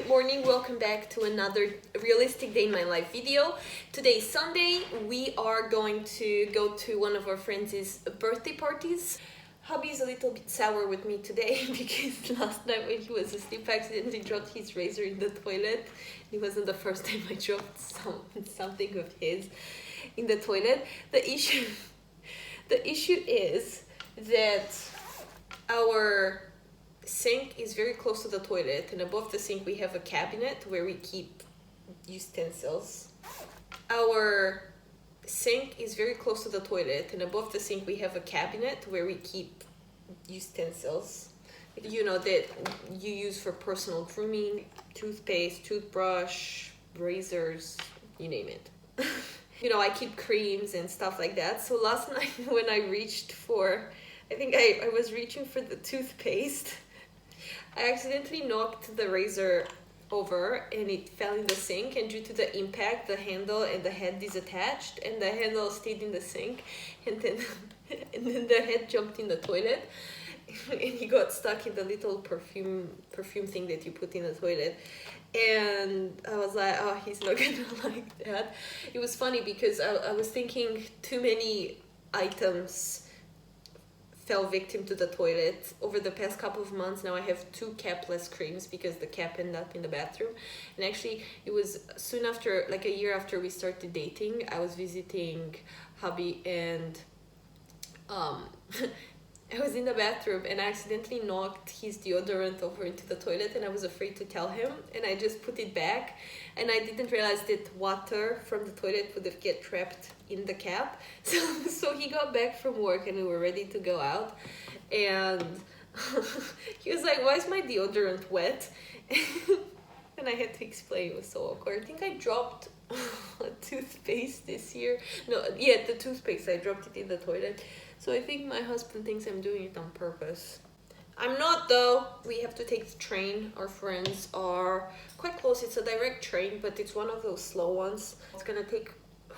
morning, welcome back to another realistic day in my life video. Today is Sunday. We are going to go to one of our friends' birthday parties. Hubby is a little bit sour with me today because last night when he was asleep I accidentally dropped his razor in the toilet. It wasn't the first time I dropped something of his in the toilet. The issue is that our sink is very close to the toilet, and above the sink we have a cabinet where we keep utensils. Our sink is very close to the toilet, and above the sink we have a cabinet where we keep utensils, you know, that you use for personal grooming, toothpaste, toothbrush, razors, you name it. You know, I keep creams and stuff like that. So last night when I reached for, I was reaching for the toothpaste, I accidentally knocked the razor over and it fell in the sink, and due to the impact the handle and the head disattached and the handle stayed in the sink, and then the head jumped in the toilet and he got stuck in the little perfume thing that you put in the toilet. And I was like, oh, he's not gonna like that. It was funny because I was thinking too many items fell victim to the toilet over the past couple of months. Now I have 2 capless creams because the cap ended up in the bathroom. And actually it was soon after, like a year after we started dating, I was visiting hubby, and I was in the bathroom and I accidentally knocked his deodorant over into the toilet, and I was afraid to tell him, and I just put it back, and I didn't realize that water from the toilet would have get trapped in the cap. So he got back from work and we were ready to go out, and he was like, why is my deodorant wet? And I had to explain. It was so awkward. I think I dropped a toothpaste this year. No, yeah, the toothpaste, I dropped it in the toilet. So I think my husband thinks I'm doing it on purpose. I'm not though. We have to take the train. Our friends are quite close. It's a direct train, but it's one of those slow ones. It's gonna take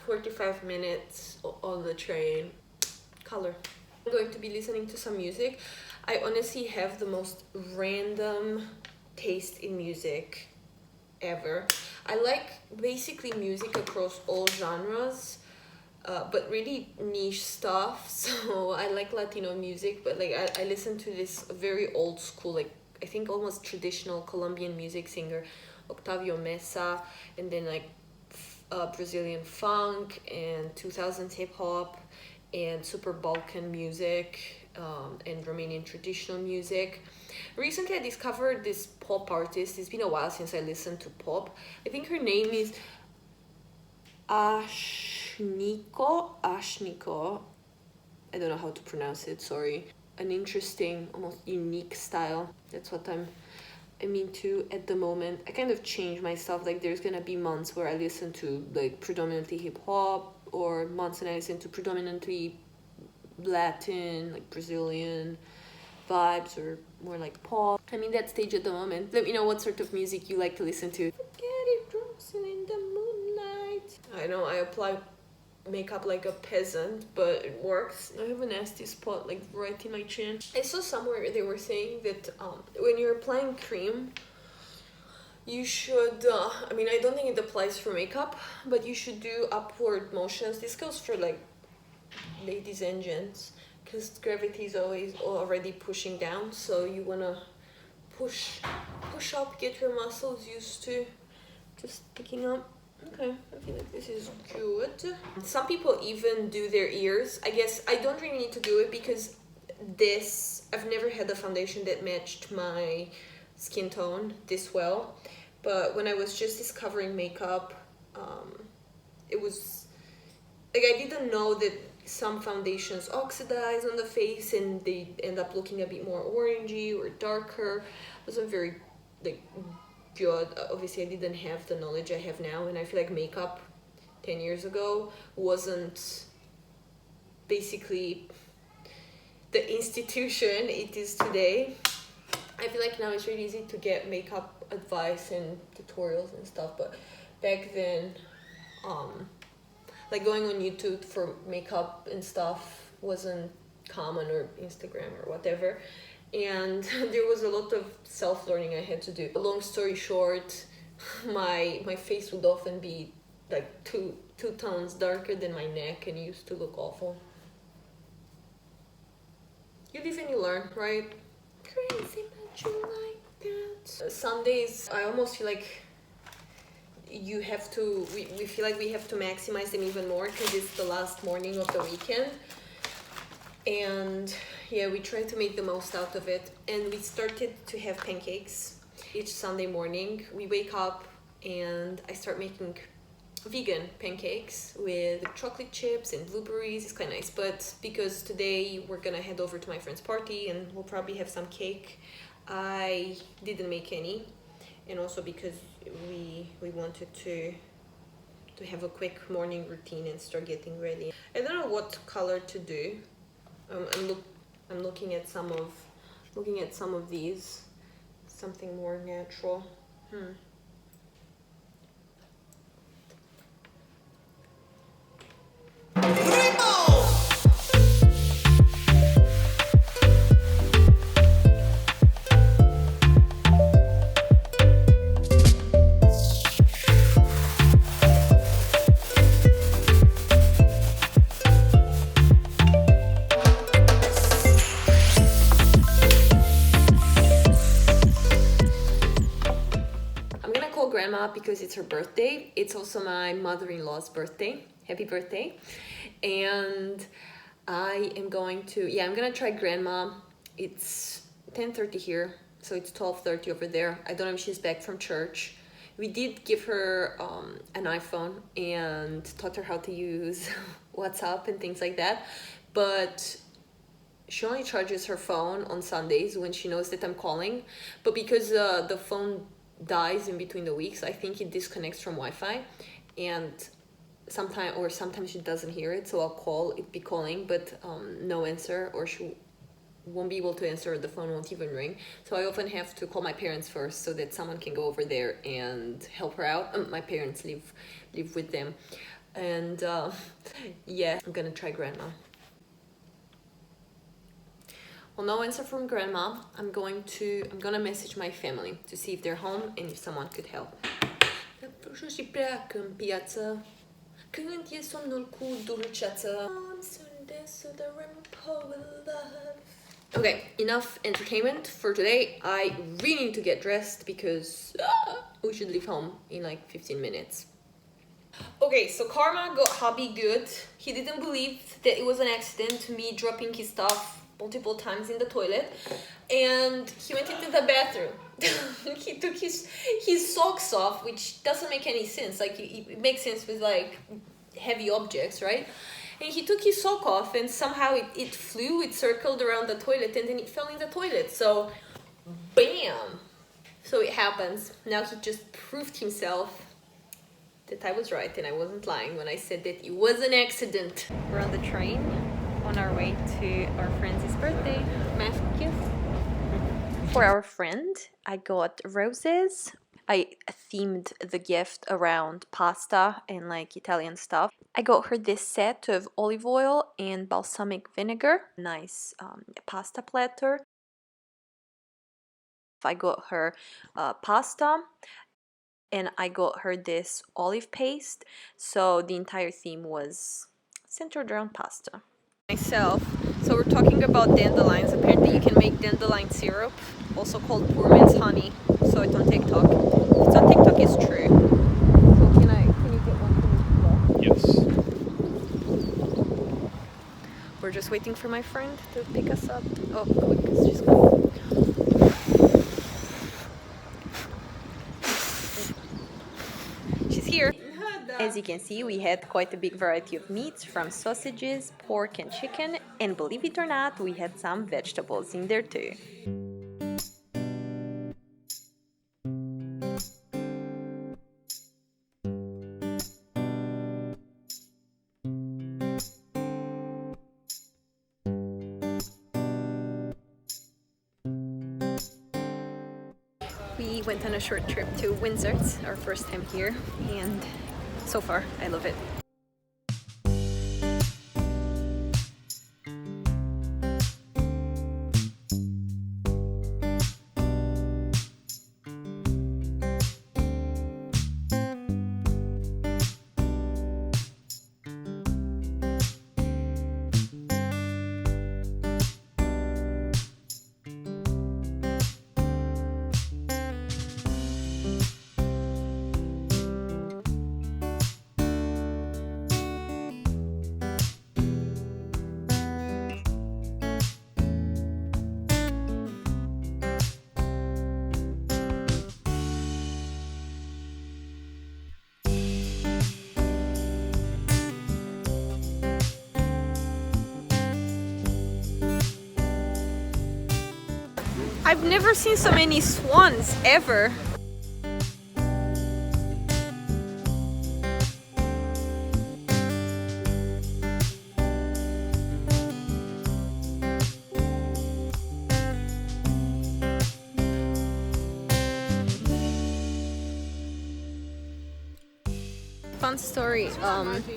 45 minutes on the train. Color. I'm going to be listening to some music. I honestly have the most random taste in music ever. I like basically music across all genres. But really niche stuff. So I like Latino music, but like I listen to this very old school, like I think almost traditional Colombian music singer, Octavio Mesa, and then like Brazilian funk and 2000s hip hop and super Balkan music, and Romanian traditional music. Recently I discovered this pop artist. It's been a while since I listened to pop. I think her name is Ashniko. I don't know how to pronounce it, sorry. An interesting, almost unique style. That's what I'm into at the moment. I kind of change myself. Like there's gonna be months where I listen to like predominantly hip hop, or months and I listen to predominantly Latin, like Brazilian vibes, or more like pop. I'm in that stage at the moment. Let me know what sort of music you like to listen to. Forget it, dancing in the moonlight. I know I apply makeup like a peasant, but it works. I have a nasty spot like right in my chin. I saw somewhere they were saying that when you're applying cream, you should I don't think it applies for makeup, but you should do upward motions. This goes for like ladies and gents, because gravity is always already pushing down, so you want to push up, get your muscles used to just picking up. Okay, I feel like this is good. Some people even do their ears. I guess I don't really need to do it because I've never had a foundation that matched my skin tone this well. But when I was just discovering makeup, it was like I didn't know that some foundations oxidize on the face and they end up looking a bit more orangey or darker. It wasn't very like good. Obviously I didn't have the knowledge I have now, and I feel like makeup 10 years ago wasn't basically the institution it is today. I feel like now it's really easy to get makeup advice and tutorials and stuff, but back then like going on YouTube for makeup and stuff wasn't common, or Instagram or whatever. and there was a lot of self-learning I had to do. Long story short, my face would often be like two tones darker than my neck, and it used to look awful. You live and you learn, right? Crazy but you like that. Some days I almost feel like we feel like we have to maximize them even more because it's the last morning of the weekend. And yeah, we try to make the most out of it. And we started to have pancakes each Sunday morning. We wake up and I start making vegan pancakes with chocolate chips and blueberries. It's quite nice. But because today we're gonna head over to my friend's party and we'll probably have some cake, I didn't make any. And also because we wanted to have a quick morning routine and start getting ready. I don't know what color to do. I'm looking at some of these, something more natural. Grandma because it's her birthday. It's also my mother-in-law's birthday. Happy birthday. And I am going to, I'm gonna try Grandma. It's 10:30 here, so it's 12:30 over there. I don't know if she's back from church. We did give her an iPhone and taught her how to use WhatsApp and things like that, but she only charges her phone on Sundays when she knows that I'm calling. But because the phone dies in between the weeks, I think it disconnects from Wi-Fi, and sometimes she doesn't hear it, so I'll call, it'd be calling, but no answer, or she won't be able to answer, the phone won't even ring. So I often have to call my parents first so that someone can go over there and help her out. My parents live with them, and I'm gonna try Grandma. Well, no answer from Grandma. I'm gonna message my family to see if they're home and if someone could help. Okay, enough entertainment for today. I really need to get dressed because we should leave home in like 15 minutes. Okay, so Karma got hubby good. He didn't believe that it was an accident, me dropping his stuff multiple times in the toilet, and he went into the bathroom. He took his socks off, which doesn't make any sense. Like, it makes sense with like heavy objects, right? And he took his sock off, and somehow it flew, it circled around the toilet, and then it fell in the toilet. So, bam! So it happens. Now he just proved himself that I was right and I wasn't lying when I said that it was an accident. We're on the train on our way to our friend's birthday. Math gift. For our friend, I got roses. I themed the gift around pasta and like Italian stuff. I got her this set of olive oil and balsamic vinegar. Nice pasta platter. I got her pasta, and I got her this olive paste. So the entire theme was centered around pasta. Myself. So we're talking about dandelions. Apparently you can make dandelion syrup, also called poor man's honey. Saw it on TikTok. If it's on TikTok, it's true. So can you get one for me? Yes. We're just waiting for my friend to pick us up. Oh, quick, it's just coming. She's here. As you can see, we had quite a big variety of meats, from sausages, pork and chicken, and believe it or not, we had some vegetables in there too. We went on a short trip to Windsor. It's our first time here, and so far I love it. I've never seen so many swans ever.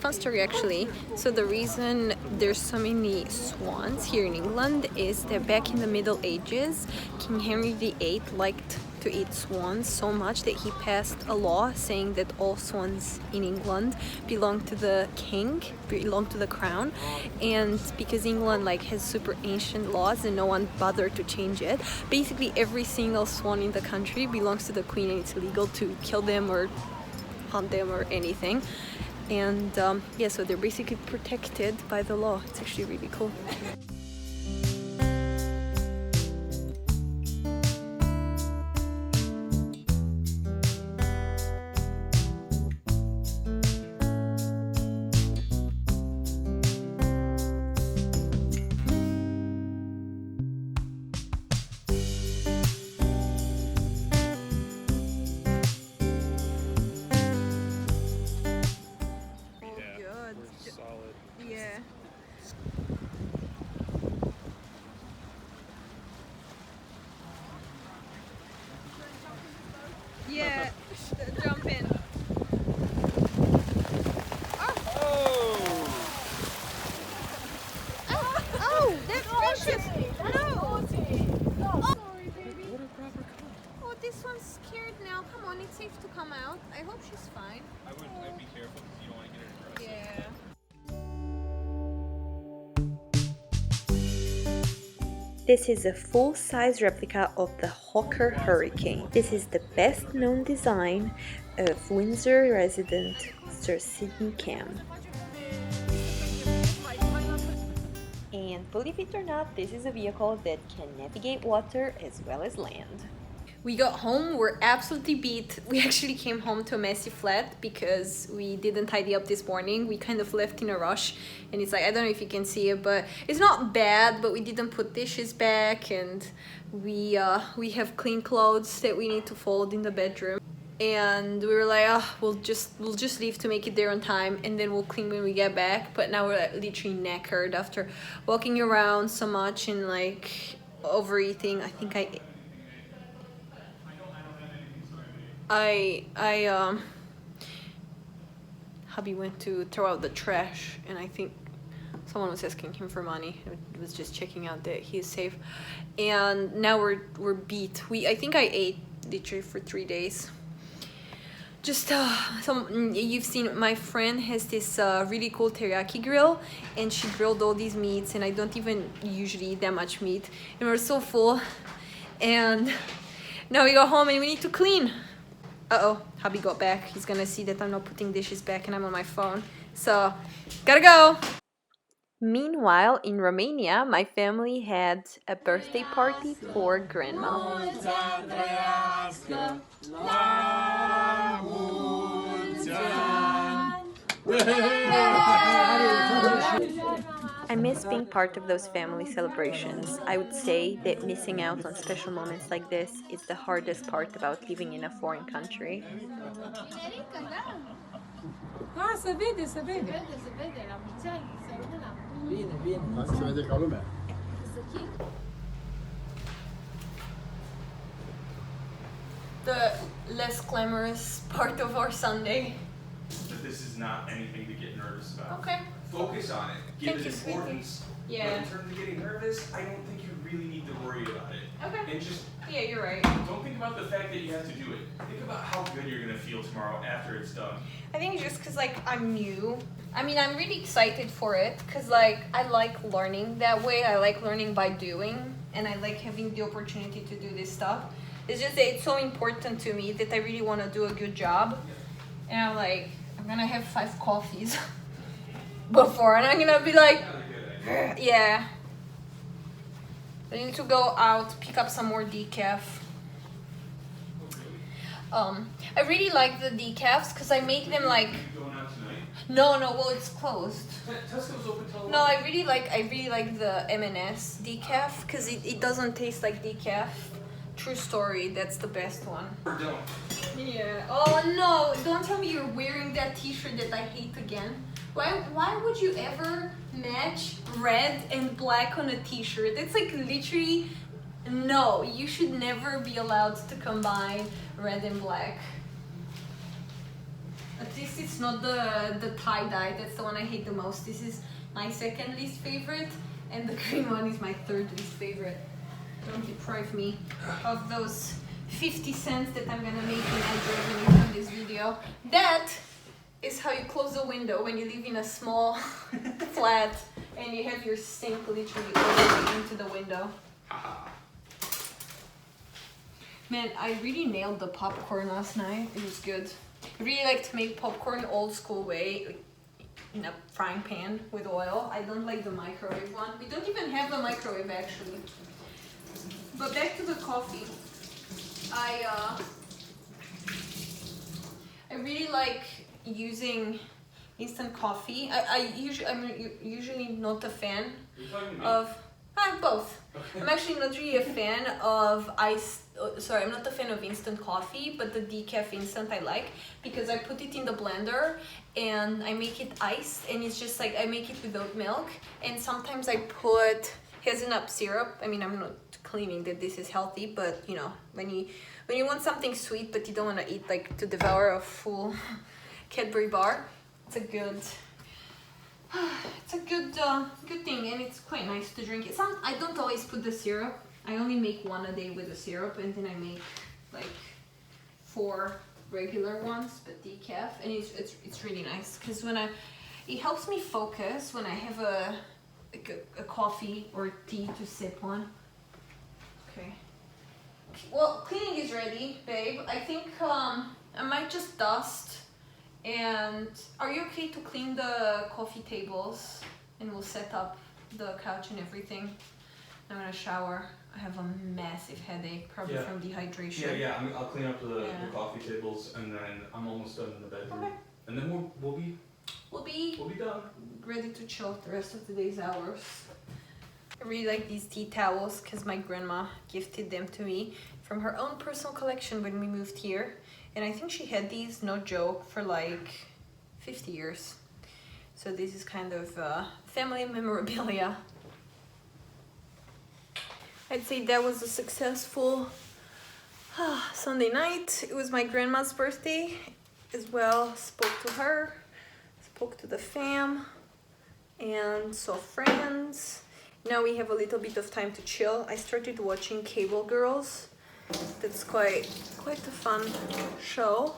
Fun story actually. So the reason there's so many swans here in England is that back in the Middle Ages, King Henry VIII liked to eat swans so much that he passed a law saying that all swans in England belong to the king, belong to the crown. And because England has super ancient laws and no one bothered to change it, basically every single swan in the country belongs to the queen, and it's illegal to kill them or hunt them or anything. And yeah, so they're basically protected by the law. It's actually really cool. Yeah. Yeah, jump in. Oh, that's precious. No. Sorry, baby. Oh, this one's scared now. Come on, it's safe to come out. I hope she's fine. I'd be careful because you don't want to get her aggressive. Yeah. This is a full-size replica of the Hawker Hurricane. This is the best-known design of Windsor resident Sir Sidney Cam. And believe it or not, this is a vehicle that can navigate water as well as land. We got home, we're absolutely beat. We actually came home to a messy flat because we didn't tidy up this morning. We kind of left in a rush, and it's I don't know if you can see it, but it's not bad, but we didn't put dishes back, and we have clean clothes that we need to fold in the bedroom. And we were like, oh, we'll just leave to make it there on time, and then we'll clean when we get back. But now we're literally knackered after walking around so much and overeating. I think hubby went to throw out the trash, and I think someone was asking him for money. It was just checking out that he is safe. And now we're beat. I think I ate literally for 3 days. Just you've seen my friend has this really cool teriyaki grill, and she grilled all these meats, and I don't even usually eat that much meat, and we're so full. And now we go home and we need to clean. Uh-oh, hubby got back. He's gonna see that I'm not putting dishes back and I'm on my phone. So, gotta go! Meanwhile, in Romania, my family had a birthday party for grandma. I miss being part of those family celebrations. I would say that missing out on special moments like this is the hardest part about living in a foreign country. Se vede, se vede. La mulțeai, se rămână. Bine, bine. Asta se vede ca lumea. The less glamorous part of our Sunday. But this is not anything to get nervous about. Okay. Focus on it. Give it importance. Yeah. But in terms of getting nervous, I don't think you really need to worry about it. Okay. And just Yeah, you're right. don't think about the fact that you have to do it. Think about how good you're gonna feel tomorrow after it's done. I think just because I'm new. I mean, I'm really excited for it because I like learning that way. I like learning by doing, and I like having the opportunity to do this stuff. It's just that it's so important to me that I really want to do a good job, and I'm gonna have 5 coffees before, and I'm gonna be yeah. I need to go out, pick up some more decaf. I really like the decafs because I make them Are you going out tonight? No, well, it's closed. Tesco's open till 11. No, I really like the M&S decaf because it doesn't taste like decaf. True story, that's the best one. Or don't. Yeah. Oh no, don't tell me you're wearing that t-shirt that I hate again. Why would you ever match red and black on a t-shirt? It's like literally, no, you should never be allowed to combine red and black. At least it's not the tie-dye, that's the one I hate the most. This is my second least favorite, and the green one is my third least favorite. Don't deprive me of those 50 cents that I'm gonna make in ad revenue from this video. That is how you close the window when you live in a small flat and you have your sink literally all the way into the window. Man, I really nailed the popcorn last night. It was good. I really like to make popcorn old school way, in a frying pan with oil. I don't like the microwave one. We don't even have a microwave actually. But back to the coffee. I really like using instant coffee. I'm usually not a fan of both. Okay. I'm actually not really a fan of I'm not a fan of instant coffee, but the decaf instant I like because I put it in the blender and I make it iced, and it's just like I make it without milk, and sometimes I put hazelnut syrup. I mean, I'm not claiming that this is healthy, but you know, when you want something sweet but you don't want to eat like to devour a full Cadbury bar, it's a good good thing, and it's quite nice to drink it. I don't always put the syrup. I only make one a day with the syrup, and then I make like 4 regular ones but decaf, and it's really nice because it helps me focus when I have a coffee or tea to sip on. Okay. Well, cleaning is ready, babe. I think I might just dust. And are you okay to clean the coffee tables? And we'll set up the couch and everything. I'm gonna shower. I have a massive headache, probably from dehydration. Yeah. I'll clean up the coffee tables, and then I'm almost done in the bedroom. Okay. And then we'll be done. Ready to chill the rest of the day's hours. I really like these tea towels because my grandma gifted them to me from her own personal collection when we moved here. And I think she had these, no joke, for like 50 years. So this is kind of family memorabilia. I'd say that was a successful Sunday night. It was my grandma's birthday as well. Spoke to her, spoke to the fam, and saw friends. Now we have a little bit of time to chill. I started watching Cable Girls. That's quite a fun show.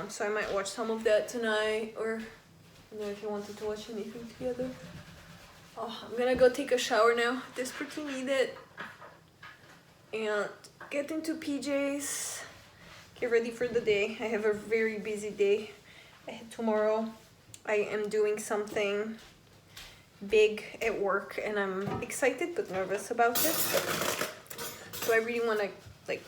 So I might watch some of that tonight, or I don't know if you wanted to watch anything together. I'm gonna go take a shower now. Desperately need it. And get into PJs. Get ready for the day. I have a very busy day. Tomorrow I am doing something big at work, and I'm excited but nervous about it. So I really want to like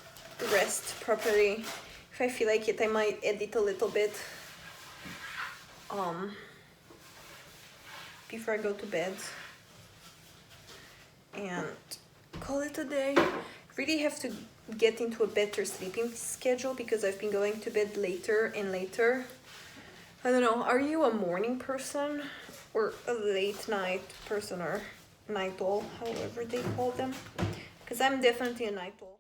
rest properly. If I feel like it, I might edit a little bit before I go to bed and call it a day. Really have to get into a better sleeping schedule because I've been going to bed later and later. I don't know, are you a morning person or a late night person, or night owl, however they call them? Because I'm definitely a night owl.